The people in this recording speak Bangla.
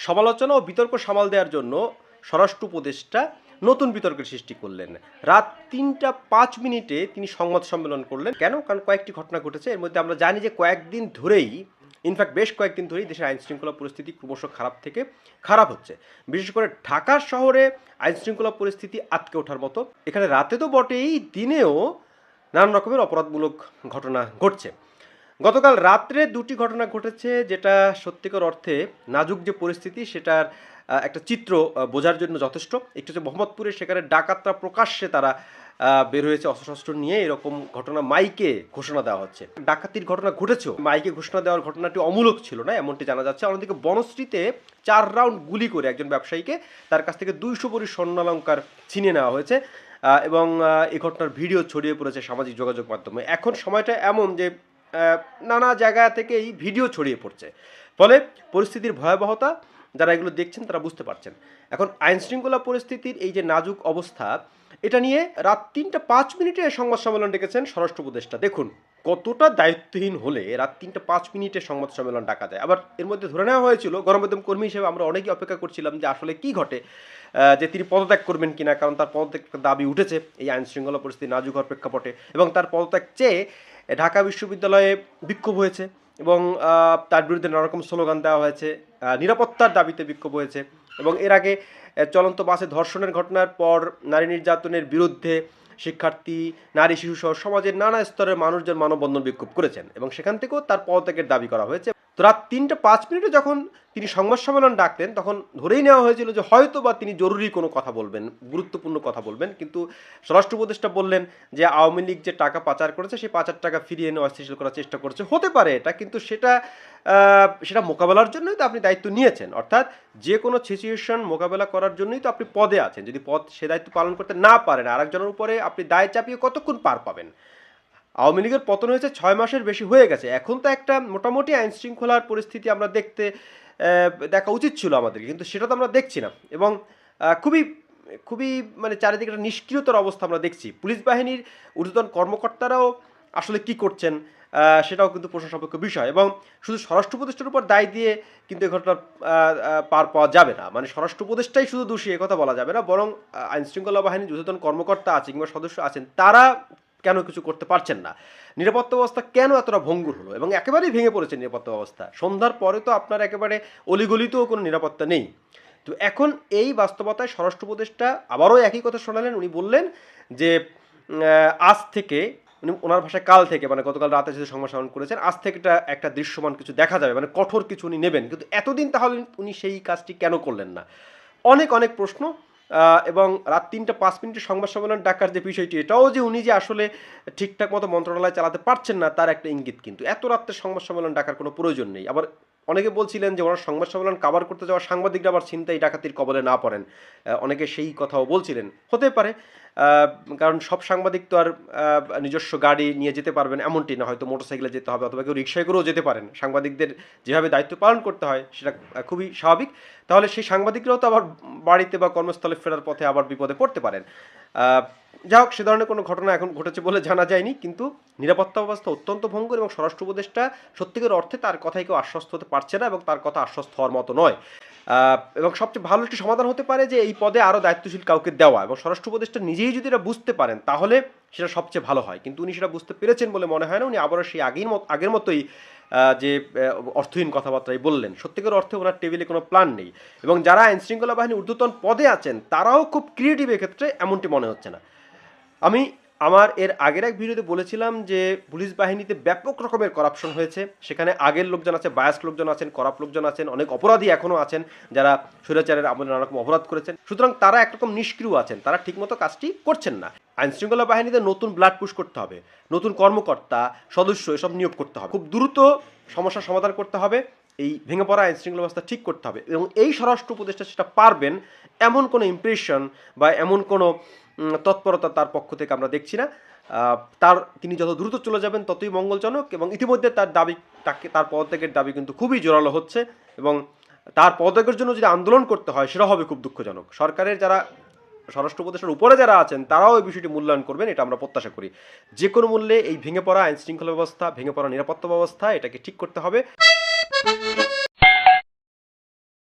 সমালোচনা ও বিতর্ক সামাল দেওয়ার জন্য স্বরাষ্ট্র উপদেষ্টা নতুন বিতর্কের সৃষ্টি করলেন। রাত ৩টা ৫ মিনিটে তিনি সংবাদ সম্মেলন করলেন। কেন? কারণ কয়েকটি ঘটনা ঘটেছে। এর মধ্যে আমরা জানি যে কয়েকদিন ধরেই, ইনফ্যাক্ট বেশ কয়েকদিন ধরেই দেশের আইনশৃঙ্খলা পরিস্থিতি ক্রমশ খারাপ থেকে খারাপ হচ্ছে। বিশেষ করে ঢাকা শহরে আইনশৃঙ্খলা পরিস্থিতি আটকে ওঠার মতো। এখানে রাতে তো বটেই, দিনেও নানান রকমের অপরাধমূলক ঘটনা ঘটছে। গতকাল রাত্রে দুটি ঘটনা ঘটেছে, যেটা সত্যিকার অর্থে নাজুক যে পরিস্থিতি সেটার একটা চিত্র বোঝার জন্য যথেষ্ট। একটু হচ্ছে মোহাম্মদপুরে, সেখানে ডাকাতরা প্রকাশ্যে তারা বের হয়েছে অস্ত্রশস্ত্র নিয়ে, এরকম ঘটনা মাইকে ঘোষণা দেওয়া হচ্ছে। ডাকাতির ঘটনা ঘটেছেও, মাইকে ঘোষণা দেওয়ার ঘটনাটি অমূলক ছিল না এমনটি জানা যাচ্ছে। অন্যদিকে বনশ্রীতে 4 রাউন্ড গুলি করে একজন ব্যবসায়ীকে তার কাছ থেকে 200 ভরি স্বর্ণালঙ্কার ছিনিয়ে নেওয়া হয়েছে এবং এই ঘটনার ভিডিও ছড়িয়ে পড়েছে সামাজিক যোগাযোগ মাধ্যমে। এখন সময়টা এমন যে নানা জায়গা থেকেই ভিডিও ছড়িয়ে পড়ছে, ফলে পরিস্থিতির ভয়াবহতা যারা এগুলো দেখছেন তারা বুঝতে পারছেন। এখন আইনশৃঙ্খলা পরিস্থিতির এই যে নাজুক অবস্থা, এটা নিয়ে রাত ৩টা ৫ মিনিটে সংবাদ সম্মেলন ডেকেছেন স্বরাষ্ট্র উপদেষ্টা। দেখুন কতটা দায়িত্বহীন হলে রাত ৩টা ৫ মিনিটে সংবাদ সম্মেলন ডাকা যায়। আবার এর মধ্যে ধরে নেওয়া হয়েছিল, গণমাধ্যম কর্মী হিসেবে আমরা অনেকেই অপেক্ষা করছিলাম যে আসলে কি ঘটে, যে তিনি পদত্যাগ করবেন কিনা, কারণ তার পদত্যাগের দাবি উঠেছে এই আইনশৃঙ্খলা পরিস্থিতি নাজুক হওয়ার প্রেক্ষাপটে, এবং তার পদত্যাগ চেয়ে ঢাকা বিশ্ববিদ্যালয়ে বিক্ষোভ হয়েছে এবং তার বিরুদ্ধে নানা রকম স্লোগান দেওয়া হয়েছে, নিরাপত্তার দাবিতে বিক্ষোভ হয়েছে। এবং এর আগে চলন্ত বাসে ধর্ষণের ঘটনার পর নারী নির্যাতনের বিরুদ্ধে শিক্ষার্থী, নারী, শিশুসহ সমাজের নানা স্তরের মানুষজন মানববন্ধন বিক্ষোভ করেছেন এবং সেখান থেকেও তার পদত্যাগের দাবি করা হয়েছে। তো রাত ৩টা ৫ মিনিটে যখন তিনি সংবাদ সম্মেলন ডাকলেন, তখন ধরেই নেওয়া হয়েছিল যে হয়তো বা তিনি জরুরি কোনো কথা বলবেন, গুরুত্বপূর্ণ কথা বলবেন। কিন্তু স্বরাষ্ট্র উপদেষ্টা বললেন যে আওয়ামী লীগ যে টাকা পাচার করেছে, সেই পাচার টাকা ফিরিয়ে এনে অস্থিতিশীল করার চেষ্টা করছে। হতে পারে এটা, কিন্তু সেটা মোকাবেলার জন্যই তো আপনি দায়িত্ব নিয়েছেন। অর্থাৎ যে কোনো সিচুয়েশন মোকাবেলা করার জন্যই তো আপনি পদে আছেন। যদি সে দায়িত্ব পালন করতে না পারেন, আরেকজনের উপরে আপনি দায় চাপিয়ে কতক্ষণ পার পাবেন? আওয়ামী লীগের পতন হয়েছে 6 মাসের বেশি হয়ে গেছে। এখন তো একটা মোটামুটি আইন শৃঙ্খলার পরিস্থিতি আমরা দেখা উচিত ছিল আমাদেরকে, কিন্তু সেটা তো আমরা দেখছি না। এবং খুবই খুবই মানে চারিদিকে একটা নিষ্ক্রিয়তার অবস্থা আমরা দেখছি। পুলিশ বাহিনীর ঊর্ধ্বতন কর্মকর্তারাও আসলে কি করছেন সেটাও কিন্তু প্রশ্ন সাপেক্ষ বিষয়। এবং শুধু স্বরাষ্ট্র উপদেষ্টার উপর দায় দিয়ে কিন্তু এই ঘটনার পার পাওয়া যাবে না। মানে স্বরাষ্ট্র উপদেষ্টাই শুধু দোষী কথা বলা যাবে না, বরং আইনশৃঙ্খলা বাহিনীর ঊর্ধ্বতন কর্মকর্তা আছে কিংবা সদস্য আছেন, তারা কেন কিছু করতে পারছেন না? নিরাপত্তা ব্যবস্থা কেন এতটা ভঙ্গুর হলো এবং একেবারেই ভেঙে পড়েছে নিরাপত্তা ব্যবস্থা? সন্ধ্যার পরে তো আপনার একেবারে অলিগলিতেও কোনো নিরাপত্তা নেই। তো এখন এই বাস্তবতায় স্বরাষ্ট্র উপদেষ্টা আবারও একই কথা শোনালেন। উনি বললেন যে আজ থেকে, উনি ওনার ভাষায় কাল থেকে, মানে গতকাল রাতে যেহেতু সংবাদ সম্মেলন করেছেন, আজ থেকে একটা দৃশ্যমান কিছু দেখা যাবে, মানে কঠোর কিছু উনি নেবেন। কিন্তু এতদিন তাহলে উনি সেই কাজটি কেন করলেন না? অনেক অনেক প্রশ্ন। এবং রাত ৩টা ৫ মিনিটে সংবাদ সম্মেলন ডাকার যে বিষয়টি, এটাও যে উনি যে আসলে ঠিকঠাক মতো মন্ত্রণালয় চালাতে পারছেন না তার একটা ইঙ্গিত। কিন্তু এত রাত্রে সংবাদ সম্মেলন ডাকার কোনো প্রয়োজন নেই। আবার অনেকে বলছিলেন যে ওনার সংবাদ সম্মেলন কাভার করতে যাওয়া সাংবাদিকরা আবার ছিনতাই ডাকাতির কবলে না পড়েন। অনেকে সেই কথাও বলছিলেন। হতে পারে, কারণ সব সাংবাদিক তো আর নিজস্ব গাড়ি নিয়ে যেতে পারবেন এমনটি না, হয়তো মোটরসাইকেলে যেতে হবে অথবা কেউ রিক্সায় করেও যেতে পারেন। সাংবাদিকদের যেভাবে দায়িত্ব পালন করতে হয় সেটা খুবই স্বাভাবিক। তাহলে সেই সাংবাদিকরাও তো আবার বাড়িতে বা কর্মস্থলে ফেরার পথে আবার বিপদে পড়তে পারেন। যাই হোক, সে ধরনের কোনো ঘটনা এখন ঘটেছে বলে জানা যায়নি, কিন্তু নিরাপত্তা ব্যবস্থা অত্যন্ত ভঙ্গুর এবং স্বরাষ্ট্র উপদেষ্টা সত্যিকার অর্থে তার কথাই কেউ আশ্বস্ত হতে পারছে না এবং তার কথা আশ্বস্ত হওয়ার মতো নয়। এবং সবচেয়ে ভালো একটি সমাধান হতে পারে যে এই পদে আরও দায়িত্বশীল কাউকে দেওয়া, এবং স্বরাষ্ট্র উপদেষ্টা নিজেই যদি এটা বুঝতে পারেন তাহলে সেটা সবচেয়ে ভালো হয়। কিন্তু উনি সেটা বুঝতে পেরেছেন বলে মনে হয় না। উনি আবারও সেই আগের মতোই যে অর্থহীন কথাবার্তাই বললেন। সত্যিকার অর্থে ওনার টেবিলে কোনো প্ল্যান নেই এবং যারা আইনশৃঙ্খলা বাহিনীর ঊর্ধ্বতন পদে আছেন তারাও খুব ক্রিয়েটিভ এক্ষেত্রে এমনটি মনে হচ্ছে না। আমি আমার এর আগের এক ভিডিওতে বলেছিলাম যে পুলিশ বাহিনীতে ব্যাপক রকমের করাপশন হয়েছে। সেখানে আগের লোকজন আছে, বায়াস লোকজন আছেন, করাপ্ট লোকজন আছেন, অনেক অপরাধী এখনও আছেন যারা স্বৈরাচারের আমলে নানা রকম অপরাধ করেছেন। সুতরাং তারা একরকম নিষ্ক্রিয় আছেন, তারা ঠিকমতো কাজটি করছেন না। আইনশৃঙ্খলা বাহিনীতে নতুন ব্লাড পুশ করতে হবে, নতুন কর্মকর্তা, সদস্য এসব নিয়োগ করতে হবে, খুব দ্রুত সমস্যার সমাধান করতে হবে, এই ভেঙে পড়া আইনশৃঙ্খলা ব্যবস্থা ঠিক করতে হবে। এবং এই স্বরাষ্ট্র উপদেষ্টা সেটা পারবেন এমন কোনো ইমপ্রেশন বা এমন কোনো তৎপরতা তার পক্ষ থেকে আমরা দেখছি না। তিনি যত দ্রুত চলে যাবেন ততই মঙ্গলজনক। এবং ইতিমধ্যে তার পদত্যাগের দাবি কিন্তু খুবই জোরালো হচ্ছে এবং তার পদত্যাগের জন্য যদি আন্দোলন করতে হয় সেটা হবে খুব দুঃখজনক। সরকারের যারা স্বরাষ্ট্র উপদেষ্টার উপরে যারা আছেন তারাও এই বিষয়টি মূল্যায়ন করবেন, এটা আমরা প্রত্যাশা করি। যে কোনো মূল্যে এই ভেঙে পড়া আইনশৃঙ্খলা ব্যবস্থা, ভেঙে পড়া নিরাপত্তা ব্যবস্থা, এটাকে ঠিক করতে হবে।